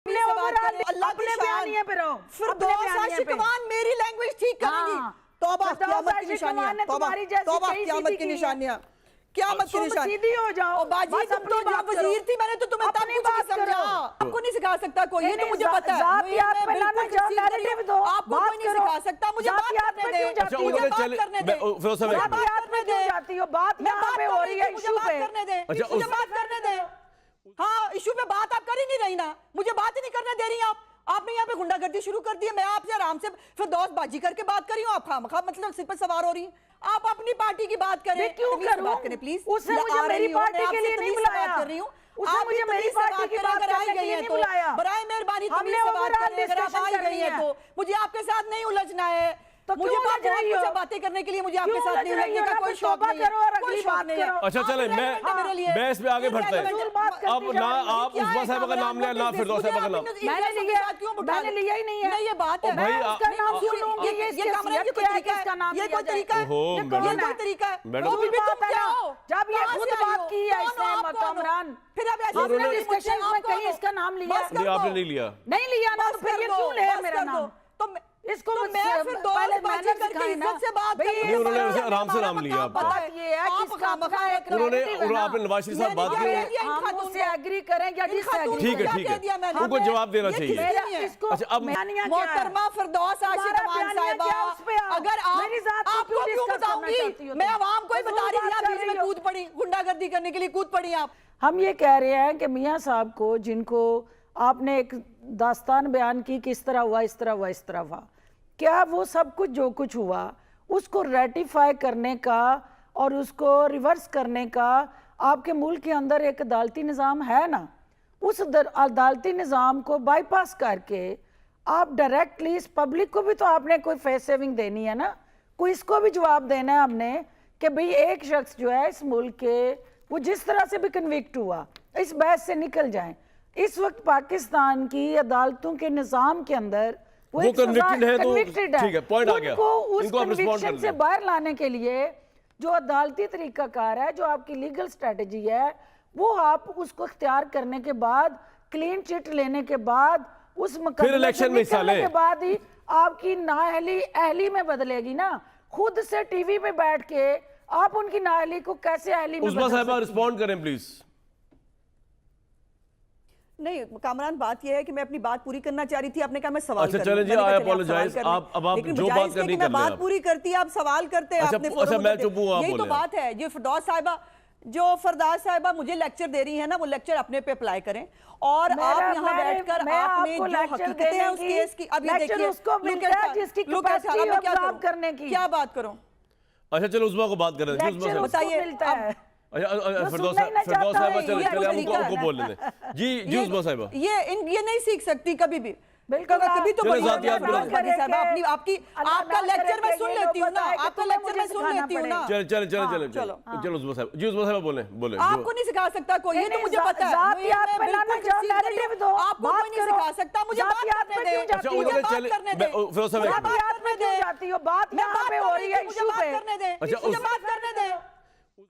अपने बयानिए पे रहो, मेरी लैंग्वेज ठीक करेंगी। तौबा क़यामत की निशानियां, तौबा क़यामत की निशानियां, क़यामत की निशानियां। सीधी हो जाओ। बाजी तुम तो जब वजीर थी मैंने तो तुम्हें तब कुछ नहीं समझा। आपको नहीं सिखा सकता कोई, ये तो मुझे पता है। आपको कोई नहीं सिखा सकता। मुझे बात करने दे, मुझे बात करने दे। बात यहाँ पे हो रही है, मुझे बात करने दे, मुझे बात करने दे। हाँ, इशू पे बात आप कर ही नहीं रही ना, मुझे बात ही नहीं करने दे रही आप। आपने यहाँ पे गुंडागर्दी शुरू कर दी है। मैं आपसे आराम से फिरदौस बाजी करके बात कर रही हूँ, आप खामखा मतलब सिर पर सवार हो रही हैं। आप अपनी पार्टी की बात करें, क्यों करूं? बात करें प्लीज। उसने मुझे मेरी पार्टी के लिए नहीं बुलाया, कर रही हूँ। उसने मुझे मेरी पार्टी की बात करने के लिए नहीं बुलाया। बराए मेहरबानी हमने ओवरऑल डिस्कशन करनी है, तो मुझे आपके साथ नहीं उलझना है। तो मुझे बातें करने के लिए मुझे आपके साथ नहीं उलझने का कोई शौक नहीं है, कोई शौक नहीं है। अच्छा चले, मैं इस पे आगे बढ़ते हैं। अब ना आप उस्मा साहिबा का नाम लिया, ना फिरदौस साहिबा का नाम। मैंने लिया ही नहीं है। ये बात है, मैं उसका नाम क्यों लूंगी? ये कोई तरीका है, ये कोई तरीका है, ये कोई तरीका है। जब ये खुद बात की है इसने कामरान, फिर अब आपने डिस्कशन में कहीं इसका नाम लिया? नहीं, आपने नहीं लिया। नहीं लिया ना, तो फिर ये क्यों ले मेरा नाम? इसको मैं फिर पहले मैंने करके इज्जत से बात नहीं, उन्होंने आराम से नाम लिया आपका। बात ये है किसका अपना एक उन्होंने आपने नवाज शरीफ साहब बात की, हम उससे एग्री करें या डिसएग्री। ठीक है उनको जवाब देना चाहिए। इसको अच्छा, अब मोहतरमा फिरदौस आशिक अमान साहिबा, अगर आपको क्यों बताऊंगी, मैं आवाम को ही बता रही थी, आप बीच में कूद पड़ी, गुंडागर्दी करने के लिए कूद पड़ी आप। हम ये कह रहे हैं कि मियां साहब को, जिनको आपने एक दास्तान बयान की कि इस तरह हुआ, इस तरह हुआ, इस तरह हुआ, क्या वो सब कुछ जो कुछ हुआ उसको रेटिफाई करने का और उसको रिवर्स करने का आपके मुल्क के अंदर एक अदालती निज़ाम है ना? उस अदालती निज़ाम को बाईपास करके आप डायरेक्टली इस पब्लिक को भी तो आपने कोई फेस सेविंग देनी है ना, कोई इसको भी जवाब देना है हमने कि भाई एक शख्स जो है इस मुल्क के, वो जिस तरह से भी कन्विक्ट हुआ, इस बहस से निकल जाएं। इस वक्त पाकिस्तान की अदालतों के निज़ाम के अंदर वो कन्विक्टेड है, तो ठीक है, पॉइंट आ गया। उनको उस कन्विक्शन से बाहर लाने के लिए जो अदालती तरीकाकार है, जो आपकी लीगल स्ट्रेटजी है, वो आप उसको इख्तियार करने के बाद, क्लीन चिट लेने के बाद, उस मुकदमे इलेक्शन में हिस्सा ले के बाद ही आपकी नाअहली अहली में बदलेगी ना। खुद से टीवी पे बैठ के आप उनकी नाअहली को कैसे अहली में उस्मा साहिबा रिस्पॉन्ड करें प्लीज। नहीं कामरान, बात यह है कि मैं अपनी बात पूरी करना चाह रही थी, आपने कहा मैं सवाल अच्छा चलें जी, आई अपोलोजाइज। अब आप जो बात करनी कर लें, बात पूरी करती है, आप सवाल करते हैं। अच्छा मैं चुप हूं, आप यही तो बात है। जो फिरदौस साहिबा मुझे लेक्चर दे रही है ना, वो लेक्चर अपने पे अप्लाई करें। और आप यहाँ बैठकर आपने जो हकीकतें हैं उस केस की, अब ये देखिए क्या बात करूं। अच्छा चलो उस्मा को बात करें, बताइए। फिरदौस साहिबा चले उनको बोलने दें। जी उस्मा साहिबा, ये नहीं सीख सकती कभी भी, बिल्कुल कभी तो आपका लेक्चर मैं सुन लेती हूँ ना, आपका लेक्चर मैं सुन लेती हूँ ना। चलो उस्मा साहिबा, जी उस्मा साहिबा बोले। आपको नहीं सिखा सकता कोई, ये तो मुझे पता है। आपको कोई नहीं सिखा सकता, मुझे बात करने दे, मुझे बात करने दे, फिरोज साहब मुझे बात करने दे।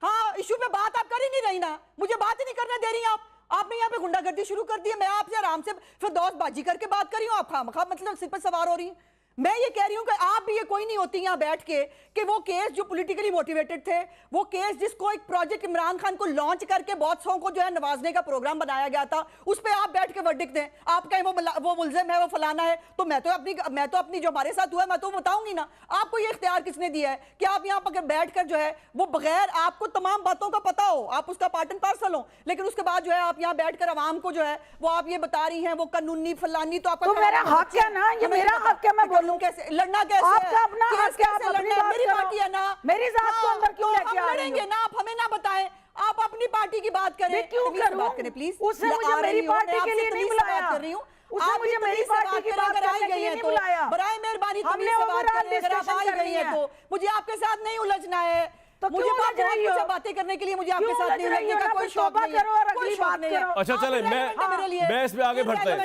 हाँ, इशू पे बात आप कर ही नहीं रही ना, मुझे बात ही नहीं करने दे रही आप। आपने यहाँ पे गुंडागर्दी शुरू कर दी है। मैं आपसे आराम से फिरदौस बाजी करके बात कर रही हूँ, आप खामखा मतलब सिर पर सवार हो रही हैं। मैं ये कह रही हूँ कि आप भी ये कोई नहीं होती यहाँ बैठ के कि वो केस जो पॉलिटिकली मोटिवेटेड थे, वो केस जिसको एक प्रोजेक्ट इमरान खान को लॉन्च करके बहुत सौ को जो है नवाजने का प्रोग्राम बनाया गया था, उस पर आप बैठ के वर्डिक्ट दें। आप कहें वो मुल्जिम है, वो फलाना है, तो मैं तो अपनी जो हमारे साथ हुआ है मैं तो बताऊंगी ना। आपको ये इख्तियार किसने दिया है कि आप यहाँ पर बैठ कर जो है वो बगैर आपको तमाम बातों का पता हो, आप उसका पार्ट एंड पार्सल हो, लेकिन उसके बाद जो है आप यहाँ बैठ कर आवाम को जो है वो आप ये बता रही हैं वो कानूनी फलानी। तो आपका मेरा हक है ना, ये मेरा हक है, मैं बोलूं कैसे लड़ना, कैसे आपका अपना हक है, आप अपनी बात मेरी पार्टी है ना, मेरी जात को अंदर क्यों लेके आ रही हो? लड़ेंगे ना, आप हमें ना बताएं, आप अपनी पार्टी की बात करें। मैं क्यों करूं? बात करें प्लीज। उसने मुझे मेरी पार्टी के लिए नहीं बुलाया, कर रही हूं, उसने मुझे मेरी पार्टी की बात करने के लिए नहीं बुलाया। बराए मेहरबानी हमने ओवरऑल डिस्कशन करनी है, तो मुझे आपके साथ नहीं उलझना है। तो मुझे क्यों बात उलझ रही हो? कुछ बातें करने के लिए मुझे आपके क्यों साथ उलझ नहीं रही लगने हो का ना? कोई फिर शौक तौबा नहीं है, करो और कोई अगली शौक बात नहीं है। करो। अच्छा चले मैं बहस पे आगे बढ़ते हैं।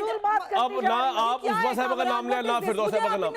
अब ना आप उस्मा साहिबा का नाम लें ना फिरदौस साहिबा का नाम।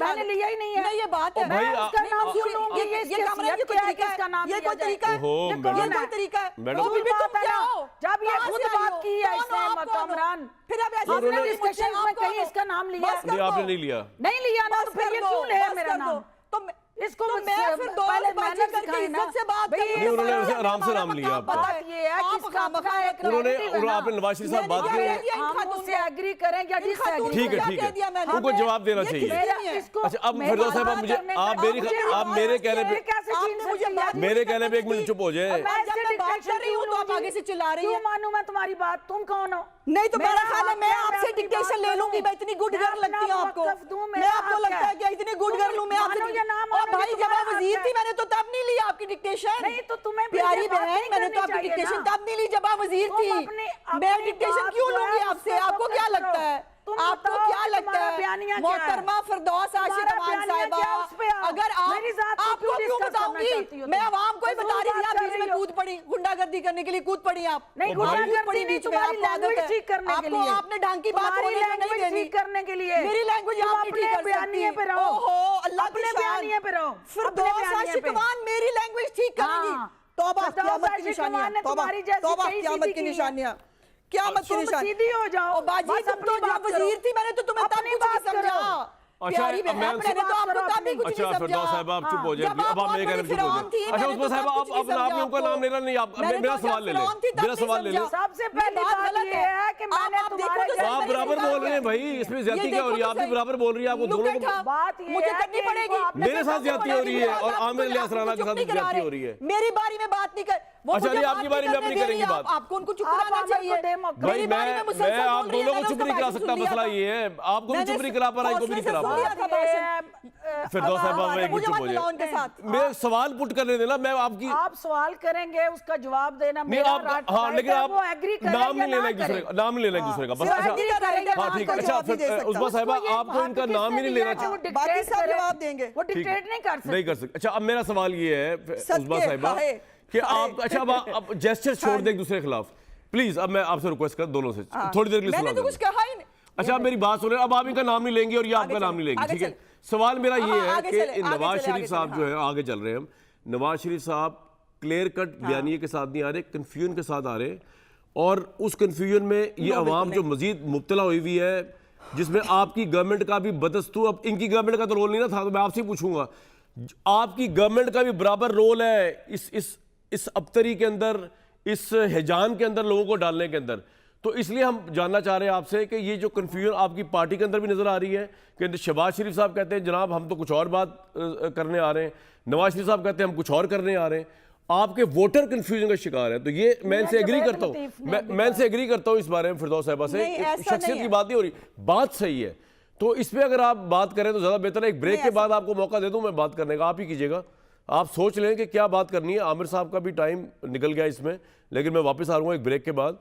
मैंने लिया ही नहीं है। नहीं, ये बात है। भाई, मैं उसका नाम क्यों लूंगी? ये ये कमरा इसकी ये हैसियत क्या है? किसका नाम ये लिया कोई जाए? तरीका है? ओहो, ये मैडम। कोई तरीका है? मैडम। तो फिर तुम क्या हो? जब ये कहाँ खुद से आई बात हो? की है कौन इसने हो? आप कौन हो? कमरान, फिर अब ऐसे उन्होंने नहीं, डिस्कशन मुझसे में आप कौन कहीं हो? इसका नाम लिया? बस कर नहीं, आपने दो। नहीं लिया। नहीं लिया ना, तो बस फिर कर ये दो, क्यों ले बस मेरा कर दो। नाम? तो मैं- इसको तो मैं मुझसे फिर पहले बाजी मैंने करके सिखाई ना। इज्जत से बात भाई, करिए। नहीं, उन्होंने हमारा उसे आराम से हमारा नाम लिया मकाम आपका। पता बात ये है कि आप इसका खामखा अपना एक उन्होंने narrative है ना। आपने नवाज शरीफ साहब बात मैंने की। क्या इन हम खातून उससे को? एग्री करें या इन डिसएग्री खातून ठीक है क्या ठीक कह दिया है, मैंने? उनको जवाब देना ये चाहिए। किसी मेरा नहीं है। इसको अच्छा, अब मेरी फिरदौस साहिबा बात मुझे करने का- आप मेरी मुझे आप बात मेरे करने कहने की पे कैसे आपने छीन मुझे सकती बात है? मेरे कहने पे एक मिनट चुप हो जाए। और मैं जब इससे मैं बात डिक्टेशन कर रही हूँ क्यों तो आप लूंगी? आगे से चिल्ला रही क्यों हैं। मानूं मैं तुम्हारी बात? तुम कौन हो? नहीं तो मेरा ख्याल है मैं हक आपसे अपनी डिक्टेशन बात ले लूंगी। करूं। मैं इतनी गुड मैं गर्ल लगती हूँ अपना आपको। वक्फ दूं, मैं मेरा आपको हक लगता है कि इतनी गुड तुम गर्ल हूँ मैं मानो आपसे। या ना और मानो, भाई ये जब आप तुम्हारा वजीर हक थी है। मैंने तो तब नहीं ली आपकी डिक्टेशन। नहीं तो तुम्हें भी प्यारी ये बात बहन नहीं मैंने करनी तो आपकी चाहिए डिक्टेशन ना। तब नहीं ली जब आप वजीर तुम थी। अपनी मैं डिक्टेशन बात क्यों जो लूंगी है आपसे? उसको आपको फोकस क्या करो। लगता है? तुम आपको बताओ क्या कि लगता तुम्हारा है? बयानिया क्या है? मोहतरमा फिरदौस आशिक तुम्हारा अमान बयानिया साहिबा, क्या है? उस पे आओ। अगर आप मेरी जात को आपको क्यों क्यों डिस्कस करना बताऊंगी? चाहती हो मैं तुम? आवाम को ही फजूल बता रही थी बात आप कर बीच रही में हो। कूद पड़ी, गुंडागर्दी करने के लिए कूद पड़ी आप। नहीं, ओ भाई, गुंडागर्दी पड़ी नहीं, बीच में, तुम्हारी आपको आदत लैंग्वेज है। ठीक करने के आपको लिए। आपने ढंग की बात तुम्हारी बोलने को नहीं लैंग्वेज देनी। ठीक करने के लिए। मेरी लैंग्वेज तुम आप नहीं अपने ठीक कर बयानिए सकती। पे रहो। ओहो, अल्लाह की अपने शान। बयानिए पे रहो। फिरदौस अपने बयानिए आशिक पे। अमान मेरी लैंग्वेज ठीक करेगी। हाँ। तौबा फिरदौस क़यामत की आशिक निशानियां। अमान ने तौबा तुम्हारी जैसी तौबा कई क़यामत सीधी की की हैं। निशानियां। क़यामत की तुम निशानी। सीधी हो जाओ। ओ बाजी बस तुम अपनी तो जब बात करो। वजीर थी मैंने तो तुम्हें तब अपनी कुछ नहीं बात करो। समझा। अच्छा, प्यारी अब बहन मैं मैंने तो आपको तब भी कुछ अच्छा नहीं समझा। फिरदौस साहिबा आप चुप हो जाए। जब अब आप मेरे कहने पे चुप हो फिरौन थी, जाए। अच्छा मैंने उस्मा तो साहिबा तब कुछ आप नहीं आपने समझा उनका नाम आपको। लेना नहीं। आप मैंने मेरा तो सवाल ले लें। फिरौन थी, तब मेरा नहीं सवाल ले लें। समझा। सबसे ये पहली बात बात गलत ये है कि मैंने आप देखो तुम्हारे तो जैसे आप मैंने बराबर निकाल बोल रहे हैं दिया। भाई, इसमें ये ज्यादती क्या हो रही है? देखो आप तो भी सही। बराबर बोल रही है। आपको लुक दोनों एट को हर। बात ये मुझे है करनी कि पड़ेगी। इनको आपने मेरे साथ ज्यादती हो रही है और आमिर लिया सराना के साथ चुप नहीं करा ज्यादती रहे। हो रही है। मेरी बारी में बात नहीं कर वो अच्छा, मुझे नहीं, बात आपकी बारी में करने अपनी दे रही करेंगी है। बात। आपको उनको चुप आप कराना आमिर को चाहिए। दे मौका। भाई मेरी बारी में मैं मुसलसल आप बोल रही है, दोनों को मैंने चुप नहीं उसका करा बात सकता। सुन लिया मसला था। ये है आपको भी मैंने चुप नहीं करा पा रहा, इनको भी नहीं करा पा रहा। था भाषण। फिरदौस साहिबा मैं एक मिनट चुप हो मुझे जाए। उनके साथ मैं सवाल पुट करने देना। मैं आपकी आप सवाल करेंगे उसका जवाब देना नहीं मेरा आप राइट हाँ, लेकिन है, आप वो एग्री करे नाम या नहीं लेना ना एक दूसरे करे। का, नाम नहीं लेना एक दूसरे का बस। वो अच्छा एग्री करेगा हाँ ना ठीक है। करे। अच्छा जवाब नहीं दे फिर सकता। उस्मा साहिबा उसको ये आपको हक इनका किसने नाम ही नहीं दिया लेना कि वो चाहिए। बाकी डिक्टेट सब करे? जवाब देंगे। वो डिक्टेट नहीं कर सकते। नहीं कर सकते। अच्छा अब मेरा सवाल ये है उस्मा सदके साहिबा खाए, कि खाए। आप अच्छा अब जेस्चर छोड़ दें एक दूसरे के खिलाफ प्लीज। अब मैं आपसे रिक्वेस्ट कर दोनों से हाँ। थोड़ी देर के लिए मैंने सुना तो दें। कुछ कहा ही नहीं। अच्छा आप मेरी बात सुन रहे हैं। अब आप इनका नाम नहीं लेंगे और ये आपका आगे नाम नहीं लेंगे, आगे ठीक है? चले। सवाल मेरा हाँ, ये है आगे कि चले, आगे नवाज चले, शरीफ आगे साहब चले, जो है आगे चल रहे हैं हम। नवाज शरीफ साहब क्लियर कट बयानिए के साथ नहीं आ रहे, कन्फ्यूजन के साथ आ रहे हैं और उस कन्फ्यूजन में ये अवाम जो मजीद मुब्तला हुई हुई है, जिसमें आपकी गवर्नमेंट का भी बदस्तूर, अब इनकी गवर्नमेंट का तो रोल नहीं ना था, तो मैं आपसे पूछूंगा आपकी गवर्नमेंट का भी बराबर रोल है इस अबतरी के अंदर, इस हिजाम के अंदर लोगों को डालने के अंदर। तो इसलिए हम जानना चाह रहे हैं आपसे कि ये जो कन्फ्यूजन आपकी पार्टी के अंदर भी नजर आ रही है कि शहबाज शरीफ साहब कहते हैं जनाब हम तो कुछ और बात करने आ रहे हैं, नवाज शरीफ साहब कहते हैं हम कुछ और करने आ रहे हैं, आपके वोटर कन्फ्यूजन का शिकार है। तो ये मैं इनसे एग्री करता हूँ, मैं इनसे एग्री करता हूँ इस बारे में फिरदौस साहिबा से। नहीं, ऐसा शख्सियत नहीं की है। बात नहीं हो रही, बात सही है। तो इस पे अगर आप बात करें तो ज्यादा बेहतर है। एक ब्रेक के बाद आपको मौका दे दूं मैं बात करने का, आप ही कीजिएगा। आप सोच लें कि क्या बात करनी है। आमिर साहब का भी टाइम निकल गया इसमें, लेकिन मैं वापस आ रहा हूँ एक ब्रेक के बाद।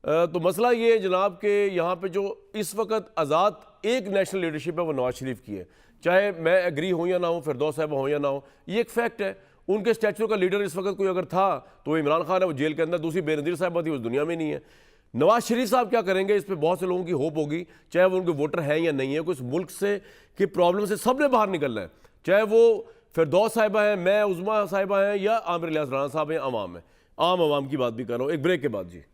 तो मसला ये है जनाब के यहाँ पे जो इस वक्त आज़ाद एक नेशनल लीडरशिप है वो नवाज शरीफ की है, चाहे मैं एग्री हूँ या ना हूँ, फिरदौस साहब हो या ना हो, ये एक फैक्ट है। उनके स्टैचू का लीडर इस वक्त कोई अगर था तो वो इमरान खान है, वो जेल के अंदर। दूसरी बेनज़ीर साहब थी, उस दुनिया में नहीं है। नवाज शरीफ साहब क्या करेंगे, इस पे बहुत से लोगों की होप होगी, चाहे वो उनके वोटर हैं या नहीं है। कुछ मुल्क से की प्रॉब्लम से सबने बाहर निकलना है, चाहे वो फिरदौस साहिबा हैं, मैं उज़मा साहिबा हैं, या आमिर लियास राणा साहब हैं, आवाम है। आम आवाम की बात भी कर रहा हूँ। एक ब्रेक के बाद जी।